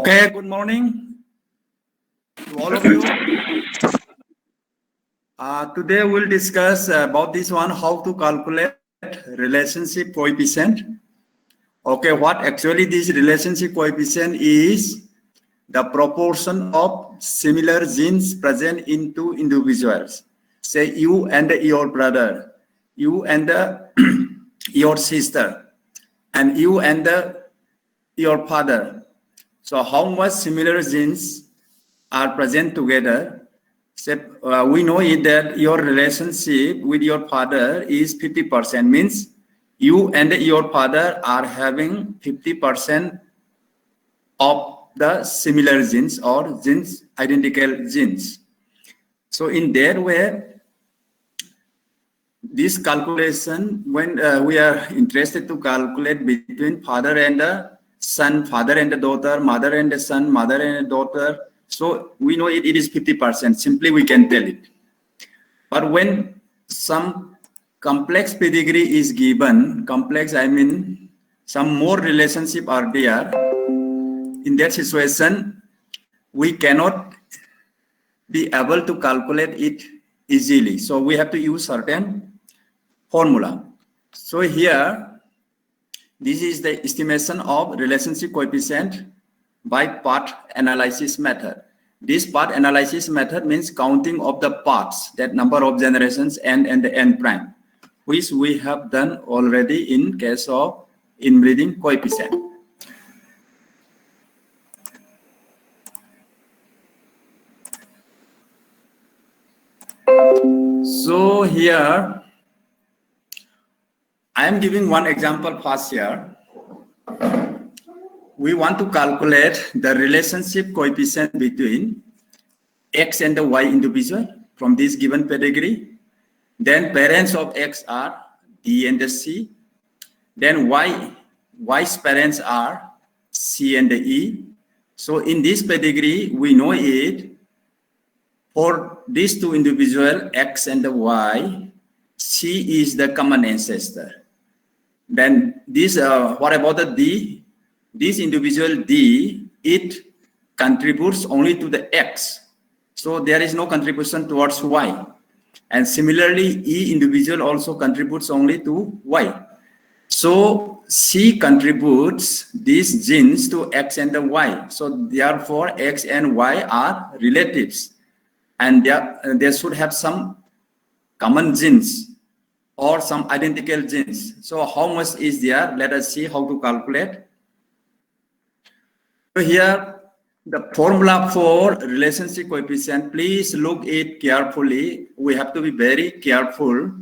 Okay, good morning to all of you. Today we'll discuss about this one, how to calculate relationship coefficient. Okay, what actually this relationship coefficient is the proportion of similar genes present in two individuals. Say you and your brother, you and your sister, and you and your father. So how much similar genes are present together? We know it that your relationship with your father is 50%, means you and your father are having 50% of the similar genes or genes, identical genes. So in that way, this calculation, when we are interested to calculate between father and the son, father and the daughter, mother and the son, mother and the daughter, so we know it is 50%. Simply we can tell it. But when some complex pedigree is given, complex I mean some more relationship are there, in that situation we cannot be able to calculate it easily. So we have to use certain formula. So here, this is the estimation of relationship coefficient by path analysis method. This path analysis method means counting of the paths, that number of generations n and the n prime, which we have done already in case of inbreeding coefficient. So here, I am giving one example first here. We want to calculate the relationship coefficient between X and the Y individual from this given pedigree. Then parents of X are D and the C. Then Y's parents are C and the E. So in this pedigree, we know it for these two individuals, X and the Y, C is the common ancestor. Then this, what about the D? This individual D, it contributes only to the X. So there is no contribution towards Y. And similarly, E individual also contributes only to Y. So C contributes these genes to X and the Y. So therefore, X and Y are relatives. And they should have some common genes or some identical genes. So how much is there? Let us see how to calculate. So here, the formula for relationship coefficient, please look it carefully. We have to be very careful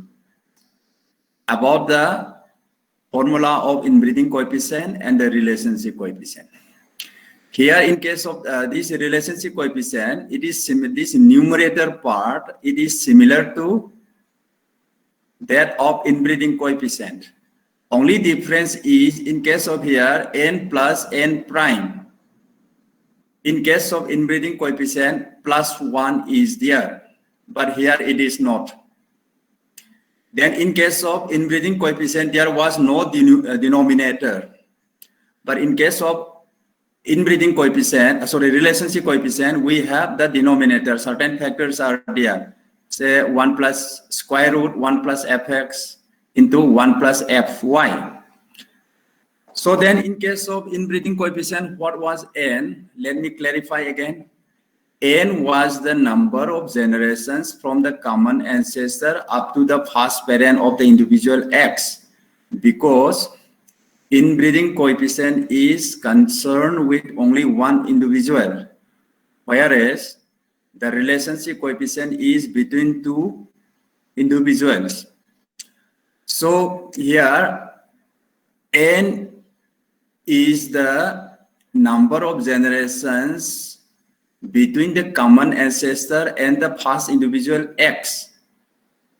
about the formula of inbreeding coefficient and the relationship coefficient. Here, in case of this relationship coefficient, it is this numerator part, it is similar to that of inbreeding coefficient. Only difference is in case of here n plus n prime. In case of inbreeding coefficient, +1 is there, but here it is not. Then in case of inbreeding coefficient, there was no denominator. But in case of inbreeding coefficient, relationship coefficient, we have the denominator. Certain factors are there. Say 1 plus square root 1 plus fx into 1 plus fy. So then in case of inbreeding coefficient, what was n? Let me clarify again. N was the number of generations from the common ancestor up to the first parent of the individual X, because inbreeding coefficient is concerned with only one individual, whereas the relationship coefficient is between two individuals. So here, n is the number of generations between the common ancestor and the first individual X.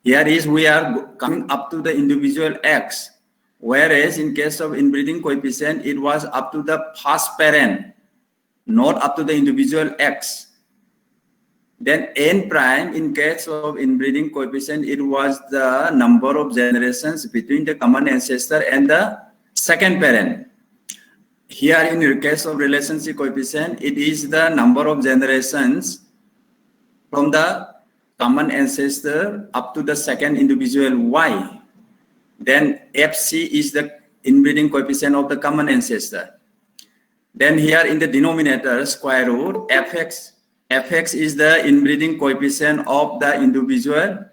Here is we are coming up to the individual X, whereas in case of inbreeding coefficient, it was up to the first parent, not up to the individual X. Then n prime, in case of inbreeding coefficient, it was the number of generations between the common ancestor and the second parent. here in the case of relationship coefficient, it is the number of generations from the common ancestor up to the second individual Y. Then FC is the inbreeding coefficient of the common ancestor. Then here in the denominator, square root, fx is the inbreeding coefficient of the individual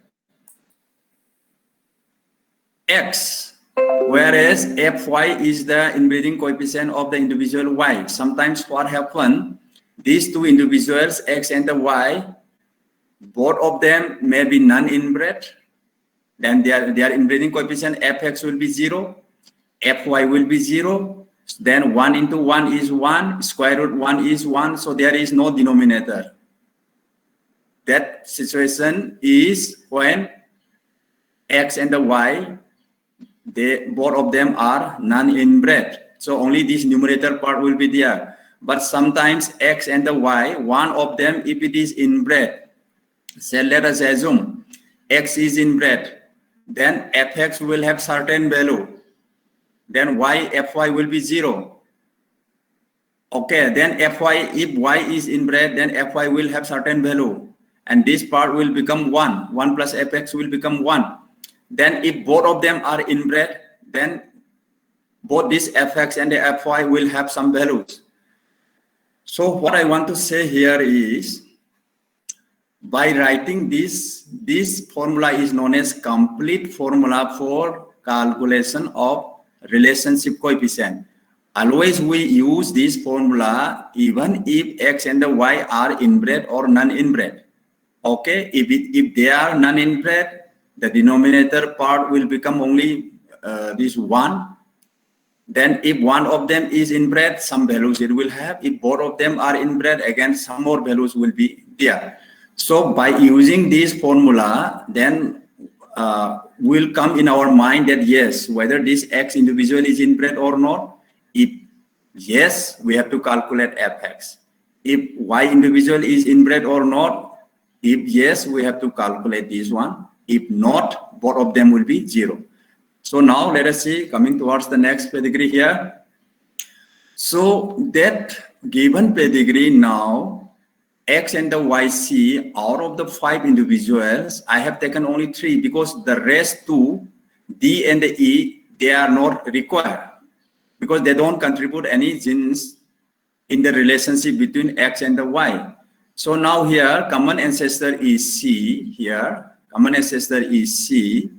X, whereas fy is the inbreeding coefficient of the individual Y. Sometimes what happens, these two individuals, X and the Y, both of them may be non-inbred. Then their inbreeding coefficient fx will be 0, fy will be 0. Then 1 into 1 is 1, square root 1 is 1, so there is no denominator. That situation is when X and the Y, both of them are non-inbred. So only this numerator part will be there. But sometimes X and the Y, one of them, if it is inbred, say let us assume X is inbred, then fx will have certain value. Then fy will be 0. Okay, then if y is inbred, then fy will have certain value. And this part will become 1. 1 plus fx will become 1. Then if both of them are inbred, then both this fx and the fy will have some values. So what I want to say here is, by writing this formula is known as complete formula for calculation of relationship coefficient. Always we use this formula even if X and the Y are inbred or non-inbred. Okay, if they are non-inbred, the denominator part will become only this 1. Then if one of them is inbred, some values it will have. If both of them are inbred, again some more values will be there. So by using this formula, then will come in our mind that yes, whether this X individual is inbred or not. If yes, we have to calculate fx. If Y individual is inbred or not, if yes, we have to calculate this one. If not, both of them will be 0. So now let us see, coming towards the next pedigree here. So that given pedigree now, X and the YC, out of the 5 individuals, I have taken only 3 because the rest 2, D and the E, they are not required because they don't contribute any genes in the relationship between X and the Y. So now here, common ancestor is C here, common ancestor is C.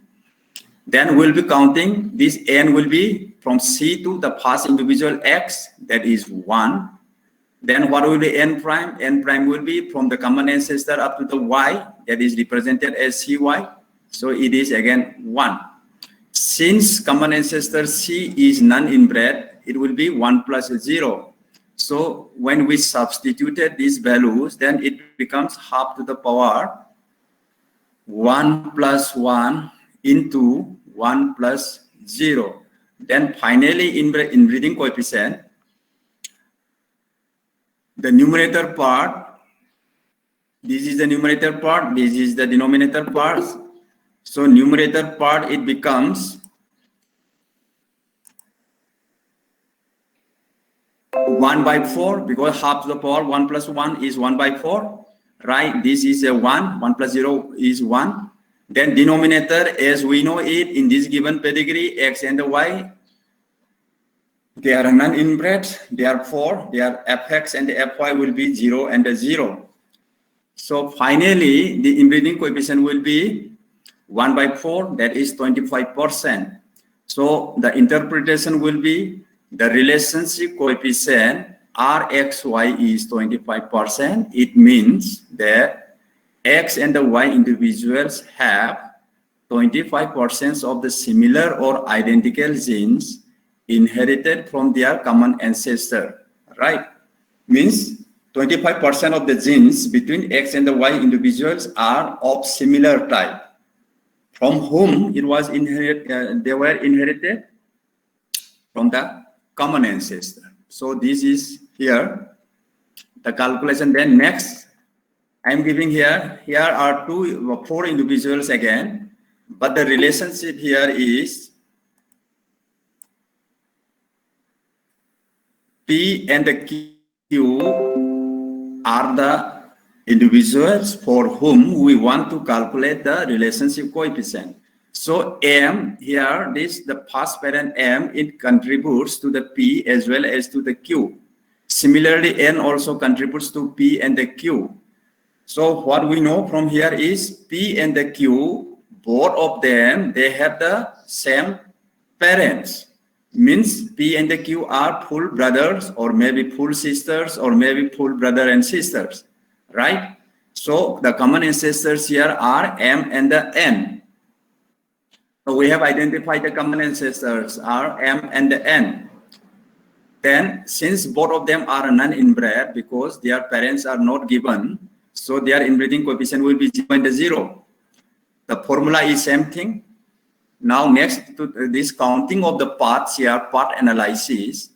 Then we'll be counting, this N will be from C to the first individual X, that is 1. Then what will be N prime? N prime will be from the common ancestor up to the Y, that is represented as CY. So it is again 1. Since common ancestor C is non-inbred, it will be 1 plus 0. So when we substituted these values, then it becomes half to the power 1 plus 1 into 1 plus 0. Then finally inbreeding coefficient, the numerator part, this is the numerator part, this is the denominator part. So numerator part, it becomes 1 by 4 because half to the power 1 plus 1 is 1 by 4, right? This is a 1, 1 plus 0 is 1. Then denominator, as we know it in this given pedigree, X and the Y, they are non-inbred, therefore their fx and the fy will be 0 and 0. So finally, the inbreeding coefficient will be 1 by 4, that is 25%. So the interpretation will be the relationship coefficient Rxy is 25%. It means that X and the Y individuals have 25% of the similar or identical genes inherited from their common ancestor, right? Means 25% of the genes between X and the Y individuals are of similar type. From whom it was inherited? They were inherited from the common ancestor. So this is here the calculation. Then next, I am giving here are 4 individuals again, but the relationship here is P and the Q are the individuals for whom we want to calculate the relationship coefficient. So M here, the first parent M, it contributes to the P as well as to the Q. Similarly, N also contributes to P and the Q. So what we know from here is P and the Q, both of them, they have the same parents. Means P and the Q are full brothers, or maybe full sisters, or maybe full brother and sisters, right? So the common ancestors here are M and the N. So we have identified the common ancestors are M and the N. Then since both of them are non-inbred because their parents are not given, so their inbreeding coefficient will be 0.0. The formula is same thing. Now next to this counting of the parts here, part analysis,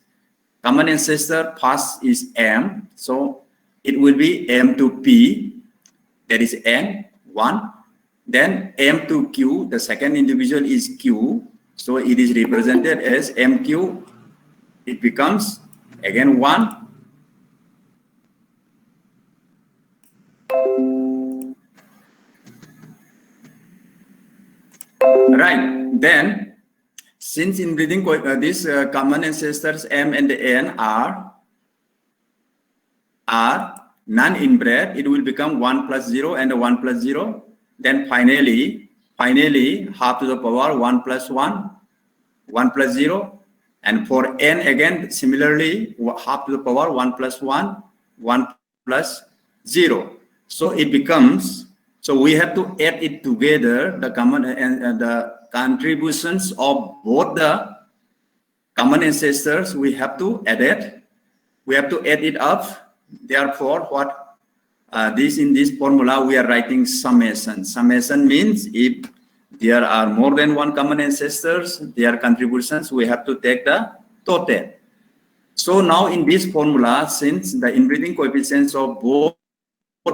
common ancestor first is M, so it will be M to P, that is N, 1. Then M to Q, the second individual is Q, so it is represented as MQ. It becomes again 1. Right. Then, since inbreeding these common ancestors M and N are non-inbred, it will become 1 plus 0 and 1 plus 0. Then finally, half to the power 1 plus 1, 1 plus 0. And for N again, similarly, half to the power 1 plus 1, 1 plus 0. So it becomes, so we have to add it together, the common and the contributions of both the common ancestors. We have to add it. We have to add it up. Therefore, what this in this formula we are writing summation. Summation means if there are more than one common ancestors, their contributions, we have to take the total. So now in this formula, since the inbreeding coefficients of both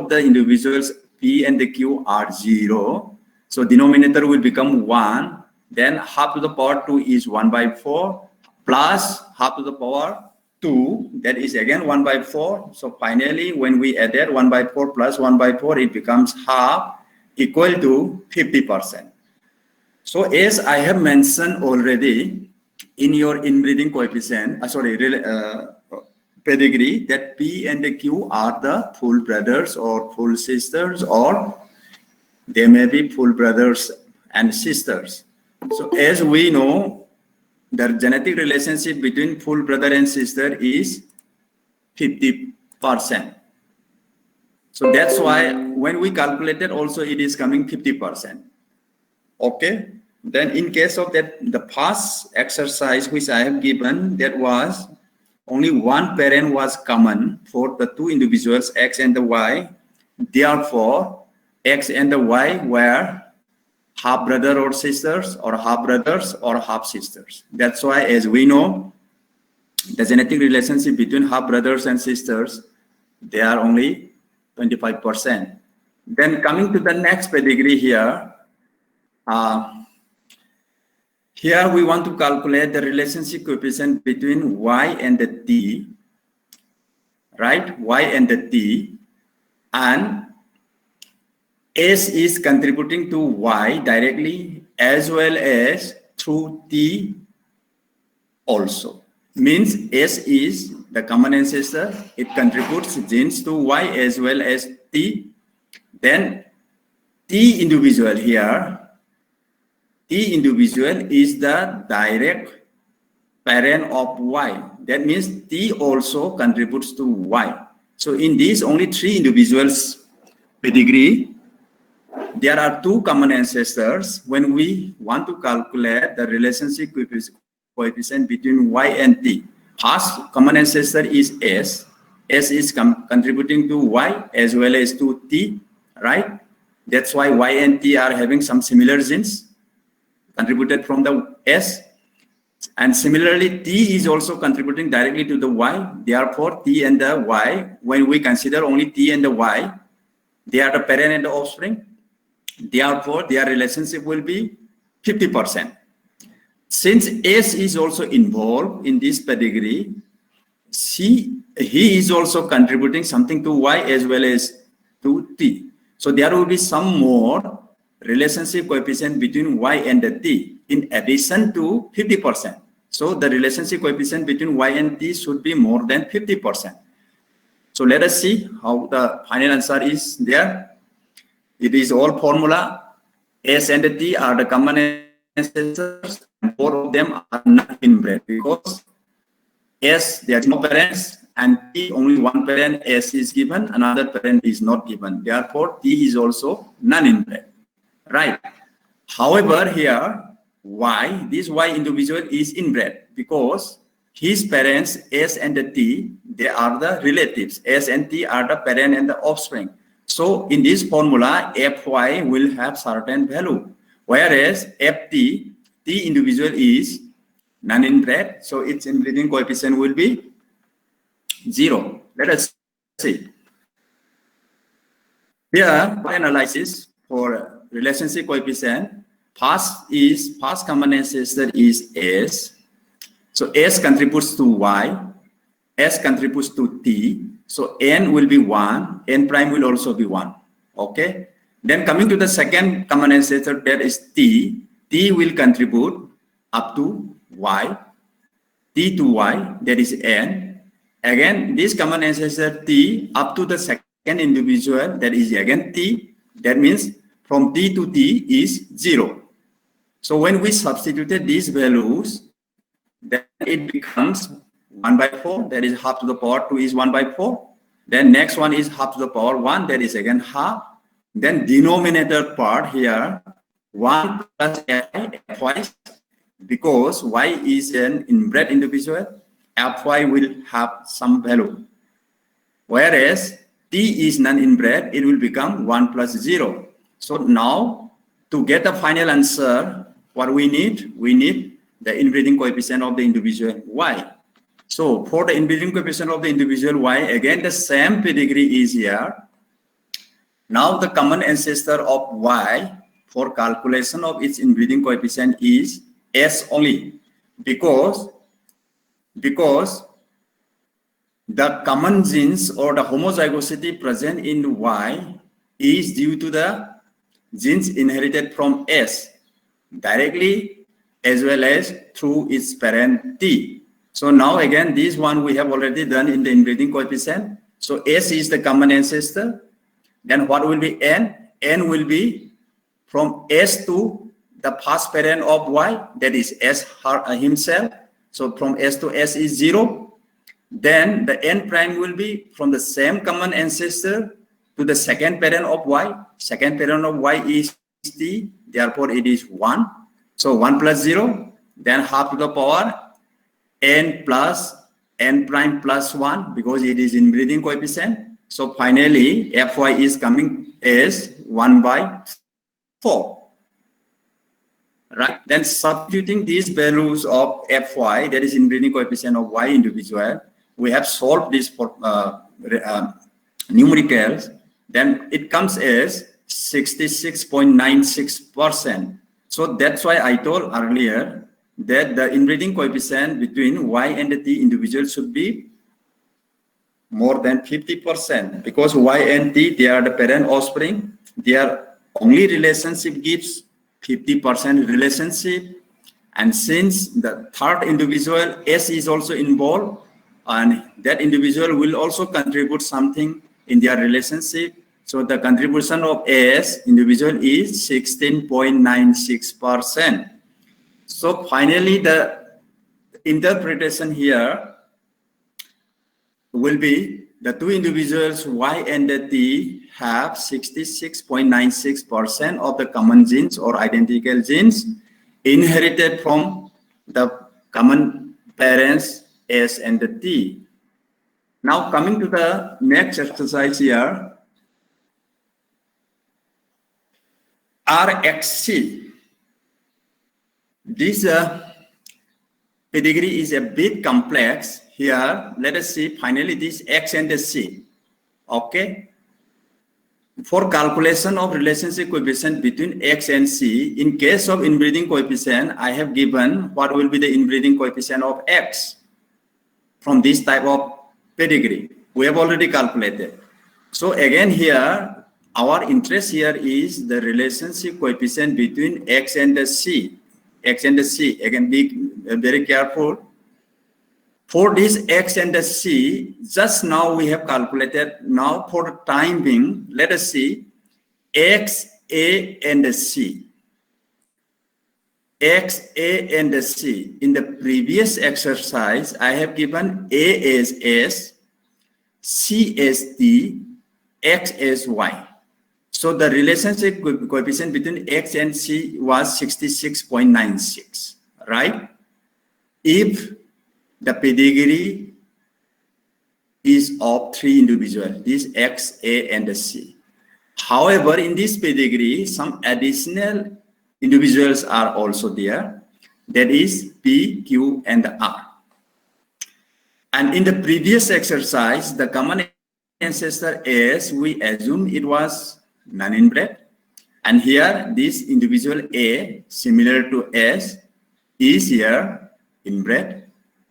the individuals P and the Q are 0, so denominator will become 1. Then half to the power 2 is 1 by 4 plus half to the power 2, that is again 1 by 4. So finally, when we added 1 by 4 plus 1 by 4, it becomes half, equal to 50%. So as I have mentioned already in your inbreeding coefficient, pedigree, that P and the Q are the full brothers or full sisters, or they may be full brothers and sisters. So as we know, the genetic relationship between full brother and sister is 50%. So that's why when we calculated also it is coming 50%. Okay. Then in case of that, the past exercise which I have given, that was only one parent was common for the two individuals, X and the Y. Therefore, X and the Y were half brother or sisters, or half brothers or half sisters. That's why, as we know, the genetic relationship between half brothers and sisters, they are only 25%. Then coming to the next pedigree here, here we want to calculate the relationship coefficient between Y and the T, right? Y and the T, and S is contributing to Y directly as well as through T also. Means S is the common ancestor, it contributes genes to Y as well as T. Then T individual here, T individual is the direct parent of Y. That means T also contributes to Y. So in these only 3 individuals pedigree, there are 2 common ancestors. When we want to calculate the relationship coefficient between Y and T, first common ancestor is S. S is contributing to Y as well as to T, right? That's why Y and T are having some similar genes contributed from the S. And similarly, T is also contributing directly to the Y. Therefore, T and the Y, when we consider only T and the Y, they are the parent and the offspring. Therefore, their relationship will be 50%. Since S is also involved in this pedigree, he is also contributing something to Y as well as to T. So there will be some more relationship coefficient between Y and the T in addition to 50%. So the relationship coefficient between Y and T should be more than 50%. So let us see how the final answer is there. It is all formula. S and T are the common ancestors, and both of them are not inbred because S, there is no parents, and T, only one parent, S is given, another parent is not given. Therefore, T is also non-inbred, right? However, here, Y, this Y individual is inbred because his parents, S and the T, they are the relatives. S and T are the parent and the offspring. So in this formula, Fy will have certain value, whereas Ft, T individual is non-inbred, so its inbreeding coefficient will be 0. Let us see. Here, for analysis for relationship coefficient, first common ancestor is S. So S contributes to Y, S contributes to T. So N will be 1, N prime will also be 1. Okay. Then coming to the second common ancestor, that is T. T will contribute up to Y, T to Y, that is N. Again, this common ancestor T up to the second individual, that is again T. That means from T to T is 0. So when we substituted these values, then it becomes 1 by 4, that is half to the power 2 is 1 by 4. Then next one is half to the power 1, that is again half. Then denominator part here, 1 plus Fy, because Y is an inbred individual, Fy will have some value. Whereas T is non-inbred, it will become 1 plus 0. So now, to get the final answer, what we need? We need the inbreeding coefficient of the individual Y. So for the inbreeding coefficient of the individual Y, again the same pedigree is here. Now the common ancestor of Y for calculation of its inbreeding coefficient is S only, because the common genes or the homozygosity present in Y is due to the genes inherited from S directly as well as through its parent T. So now again, this one we have already done in the inbreeding coefficient. So S is the common ancestor. Then what will be N? N will be from S to the first parent of Y, that is S himself. So from S to S is 0. Then the N prime will be from the same common ancestor to the second parent of Y. Second parent of Y is T, therefore it is 1. So 1 plus 0, then half to the power N plus N prime plus 1, because it is inbreeding coefficient. So finally, Fy is coming as 1 by 4. Right? Then substituting these values of Fy, that is inbreeding coefficient of Y individual, we have solved this for numericals. Then it comes as 66.96%. So that's why I told earlier that the inbreeding coefficient between Y and the T individual should be more than 50%, because Y and T, they are the parent offspring. Their only relationship gives 50% relationship. And since the third individual, S, is also involved, and that individual will also contribute something in their relationship. So the contribution of S individual is 16.96%. So finally, the interpretation here will be the two individuals Y and the T have 66.96% of the common genes or identical genes inherited from the common parents S and the T. Now coming to the next exercise here, RXC. This pedigree is a bit complex. Here, let us see finally this X and the C. Okay. For calculation of relationship coefficient between X and C, in case of inbreeding coefficient, I have given what will be the inbreeding coefficient of X. from this type of pedigree. We have already calculated. So again here, our interest here is the relationship coefficient between X and the C. X and the C, again be very careful. For this X and the C, just now we have calculated. Now for the time being, let us see X, A, and the C. X, A, and the C. In the previous exercise, I have given A as S, C as D, X as Y. So the relationship coefficient between X and C was 66.96, right? If the pedigree is of 3 individuals, this X, A, and the C. However, in this pedigree, some additional individuals are also there, that is P, Q, and R. And in the previous exercise, the common ancestor S, we assume it was non-inbred. And here, this individual A, similar to S, is here inbred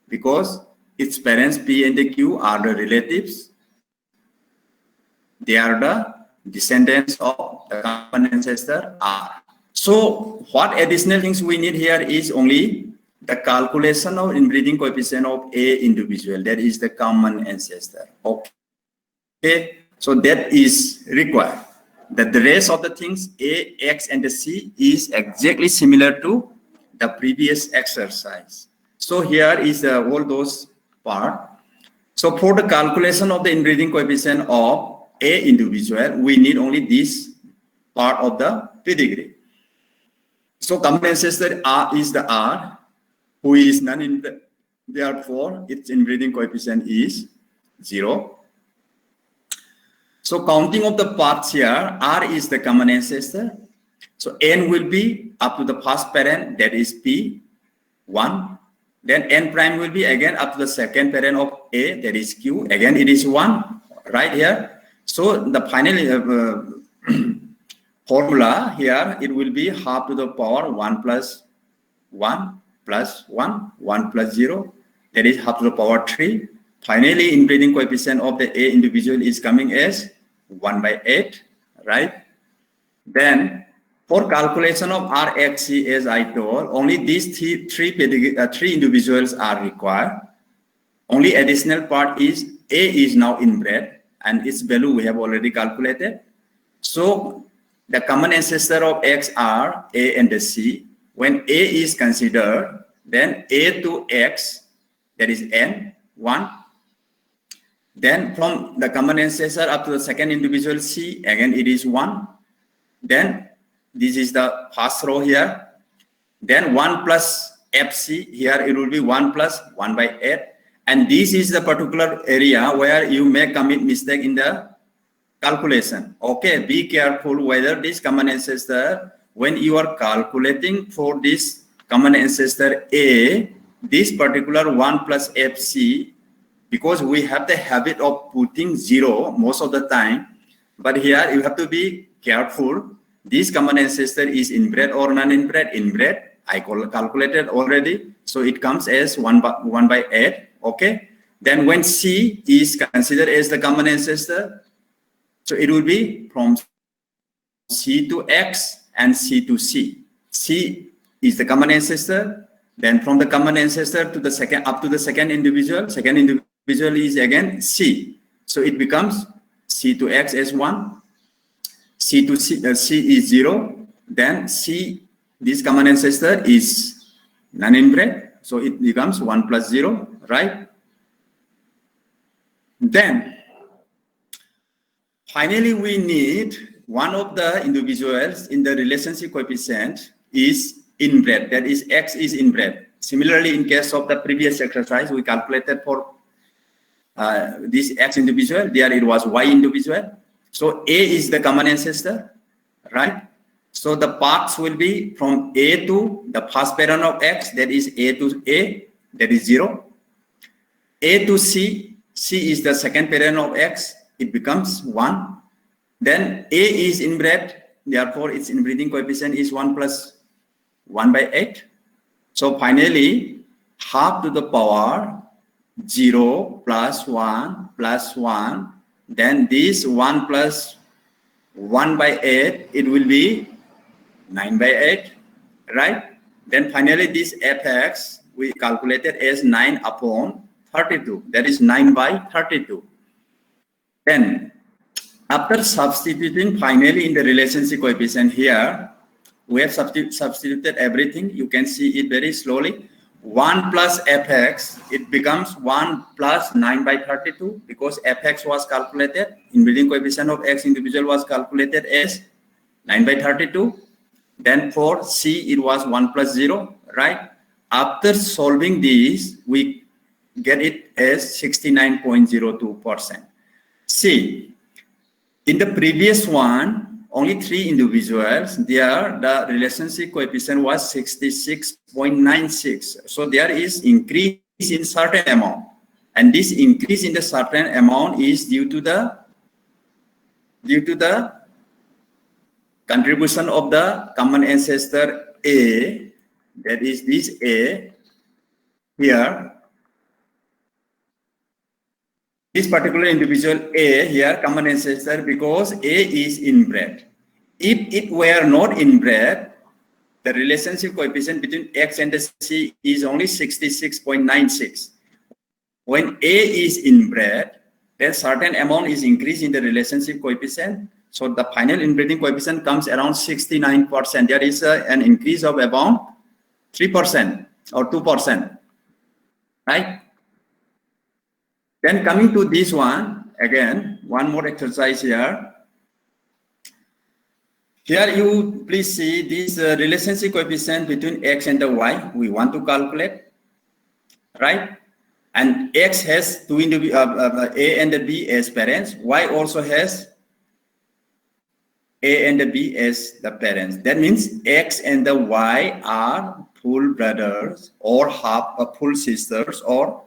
because its parents P and the Q are the relatives. They are the descendants of the common ancestor R. So what additional things we need here is only the calculation of inbreeding coefficient of A individual, that is the common ancestor. Okay, so that is required. That the rest of the things A, X, and the C is exactly similar to the previous exercise. So here is all those part. So for the calculation of the inbreeding coefficient of A individual, we need only this part of the pedigree. So common ancestor R is the R, who is non-inbred. Therefore, its inbreeding coefficient is 0. So counting of the parts here, R is the common ancestor. So N will be up to the first parent, that is P, 1. Then N prime will be again up to the second parent of A, that is Q. Again, it is 1 right here. So the final formula here, it will be half to the power 1 plus 1 plus 1, 1 plus 0, that is half to the power 3. Finally, inbreeding coefficient of the A individual is coming as 1 by 8, right? Then for calculation of RXC, as I told, only these three individuals are required. Only additional part is A is now inbred and its value we have already calculated. So the common ancestor of X are A and the C. When A is considered, then A to X, that is N, 1. Then from the common ancestor up to the second individual C, again it is 1. Then this is the first row here. Then 1 plus FC, here it will be 1 plus 1 by 8. And this is the particular area where you may commit mistake in the calculation. Okay, be careful whether this common ancestor, when you are calculating for this common ancestor A, this particular 1 plus FC, because we have the habit of putting 0 most of the time, but here you have to be careful. This common ancestor is inbred or non-inbred? Inbred. I calculated already, so it comes as 1 by 8. Okay. Then when C is considered as the common ancestor, so it will be from C to X and C to C. C is the common ancestor. Then from the common ancestor to the second, up to the second individual is again C. So it becomes C to X as 1. C to C, C is 0. Then C, this common ancestor is non-inbred. So it becomes 1 plus 0, right? Then finally, we need one of the individuals in the relationship coefficient is inbred, that is X is inbred. Similarly, in case of the previous exercise, we calculated for this X individual, there it was Y individual. So A is the common ancestor, right? So the parts will be from A to the first parent of X, that is A to A, that is 0. A to C, C is the second parent of X, it becomes 1. Then A is inbred, therefore its inbreeding coefficient is 1 plus 1 by 8. So finally, half to the power 0 plus 1 plus 1. Then this 1 plus 1 by 8, it will be 9 by 8, right? Then finally this fx we calculated as 9 upon 32. That is 9 by 32. Then after substituting finally in the relationship coefficient here, we have substituted everything. You can see it very slowly. 1 plus fx, it becomes 1 plus 9 by 32 because fx was calculated, inbreeding coefficient of x individual was calculated as 9 by 32. Then for C, it was 1 plus 0, right? After solving this, we get it as 69.02%. See, in the previous one, only 3 individuals, there the relationship coefficient was 66.96. So there is increase in certain amount. And this increase in the certain amount is due to the contribution of the common ancestor A, that is this A here. This particular individual A here, common ancestor, because A is inbred. If it were not inbred, the relationship coefficient between X and the C is only 66.96. When A is inbred, then certain amount is increased in the relationship coefficient. So the final inbreeding coefficient comes around 69%. There is an increase of about 3% or 2%, right? Then coming to this one, again, one more exercise here. Here you please see this relationship coefficient between X and the Y we want to calculate, right? And X has two A and the B as parents. Y also has A and the B as the parents. That means X and the Y are full brothers or half full sisters or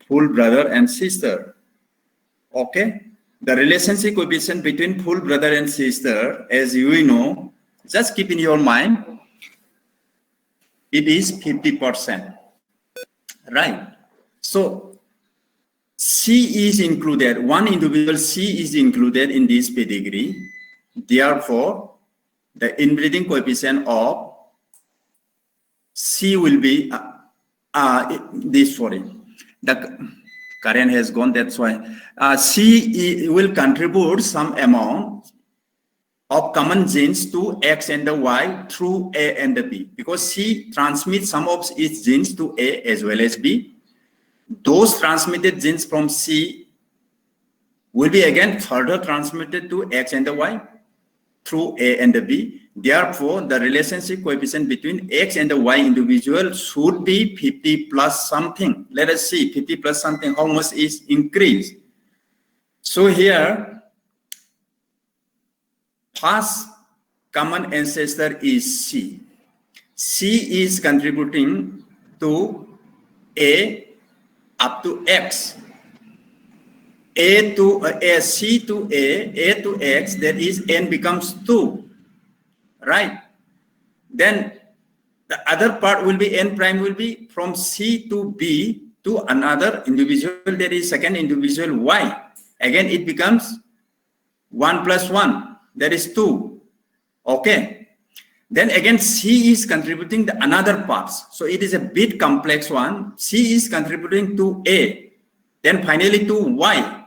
full brother and sister. Okay. The relationship coefficient between full brother and sister, as you know, just keep in your mind, it is 50%. Right. So C is included. One individual C is included in this pedigree. Therefore, the inbreeding coefficient of C will be the current has gone, that's why C will contribute some amount of common genes to X and the Y through A and the B, because C transmits some of its genes to A as well as B. Those transmitted genes from C will be again further transmitted to X and the Y through A and the B. Therefore, the relationship coefficient between X and the Y individual should be 50 plus something. Let us see 50 plus something, how much is increased. So here, first common ancestor is C. C is contributing to A up to X. C to A to X, that is N becomes 2. Right. Then the other part will be N prime will be from C to B to another individual, that is second individual Y. Again, it becomes 1 plus 1, that is 2. Okay. Then again, C is contributing the another parts. So it is a bit complex one. C is contributing to A, then finally to Y.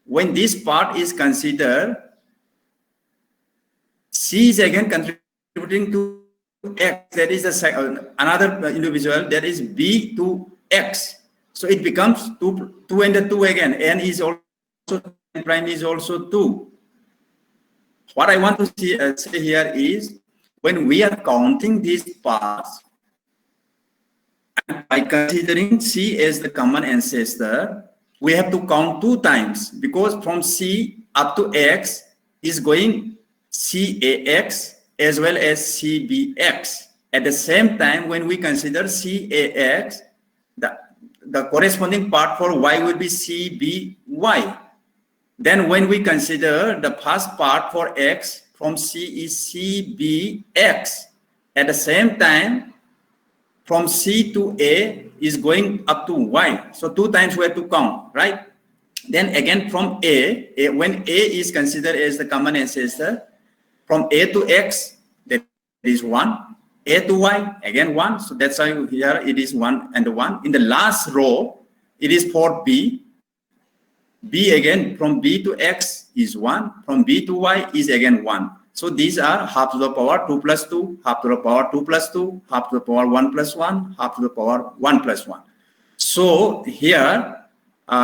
When this part is considered, C is again contributing to X, that is another individual, that is B to X. So it becomes 2 and the 2 again. N is also, N prime is also 2. What I want to say here is, when we are counting these parts, and by considering C as the common ancestor, we have to count 2 times, because from C up to X is going CAX as well as CBX. At the same time, when we consider CAX, the corresponding part for Y will be CBY. Then when we consider the first part for X, from C is CBX. At the same time, from C to A is going up to y. So 2 times we have to count, right? Then again from A, when A is considered as the common ancestor, from A to X, that is 1. A to Y, again 1. So that's why here it is 1 and 1. In the last row, it is for B. B again, from B to X is 1. From B to Y is again 1. So these are half to the power 2 plus 2, half to the power 2 plus 2, half to the power 1 plus 1, half to the power 1 plus 1. So here,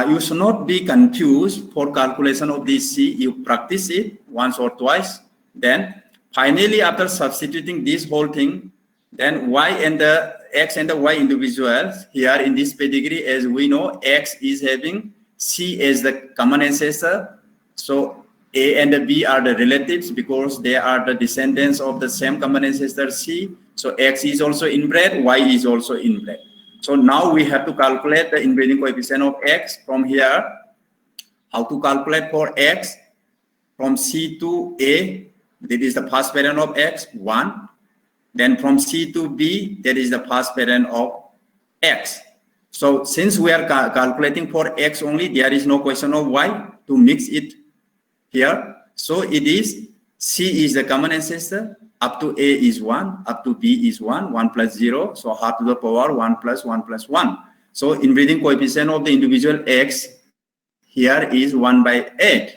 you should not be confused for calculation of this C. You practice it once or twice. Then finally, after substituting this whole thing, then Y and the X and the Y individuals here in this pedigree, as we know, X is having C as the common ancestor. So A and B are the relatives because they are the descendants of the same common ancestor C. So X is also inbred, Y is also inbred. So now we have to calculate the inbreeding coefficient of X from here. How to calculate for X? From C to A, that is the first parent of X, 1. Then from C to B, that is the first parent of X. So since we are calculating for X only, there is no question of Y to mix it here. So it is C is the common ancestor, up to A is 1, up to B is 1, 1 plus 0. So half to the power 1 plus 1 plus 1. So inbreeding coefficient of the individual X here is 1 by 8.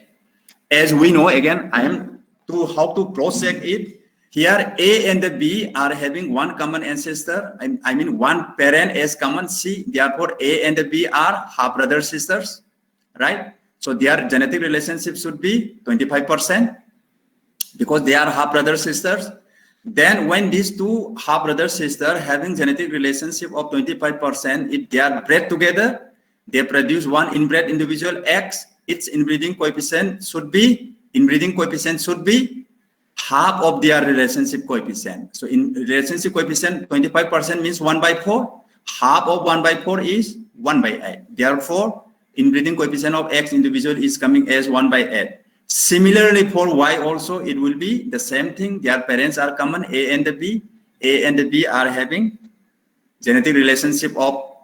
As we know, again, I am to how to cross-check it. Here A and the B are having one common ancestor. I mean one parent as common C. Therefore, A and the B are half brother sisters, right? So their genetic relationship should be 25% because they are half brother sisters. Then when these two half brother sisters having genetic relationship of 25%, if they are bred together, they produce one inbred individual X. Its inbreeding coefficient should be half of their relationship coefficient. So in relationship coefficient, 25% means 1 by 4. Half of 1 by 4 is 1 by 8. Therefore, inbreeding coefficient of X individual is coming as 1 by 8. Similarly, for Y also, it will be the same thing. Their parents are common, A and the B. A and the B are having genetic relationship of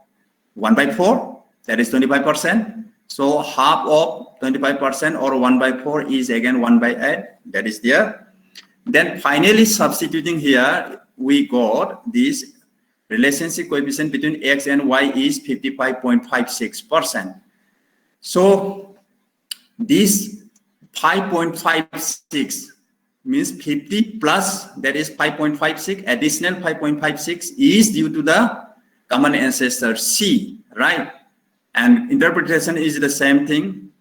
1 by 4, that is 25%. So half of 25% or 1 by 4 is again 1 by 8, that is there. Then finally substituting here, we got this relationship coefficient between X and Y is 55.56%. So this 5.56 means 50 plus, that is 5.56, additional 5.56 is due to the common ancestor C, right? And interpretation is the same thing.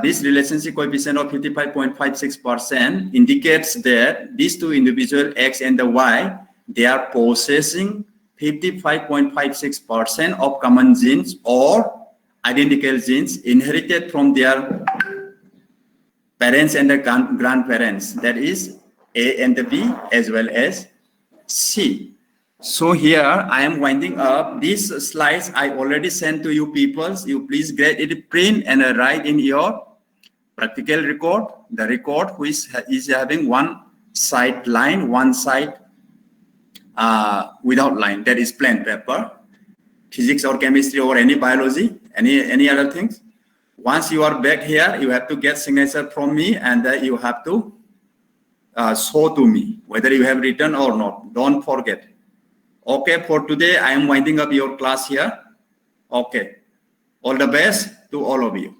This relationship coefficient of 55.56% indicates that these two individuals, X and the Y, they are possessing 55.56% of common genes or identical genes inherited from their parents and the grandparents, that is A and the B as well as C. So here I am winding up. These slides I already sent to you people. You please get it, print and write in your practical record. The record which is having one side line, one side without line, that is plain paper. Physics or chemistry or any biology, any other things. Once you are back here, you have to get signature from me and you have to show to me whether you have written or not. Don't forget. Okay, for today, I am winding up your class here. Okay. All the best to all of you.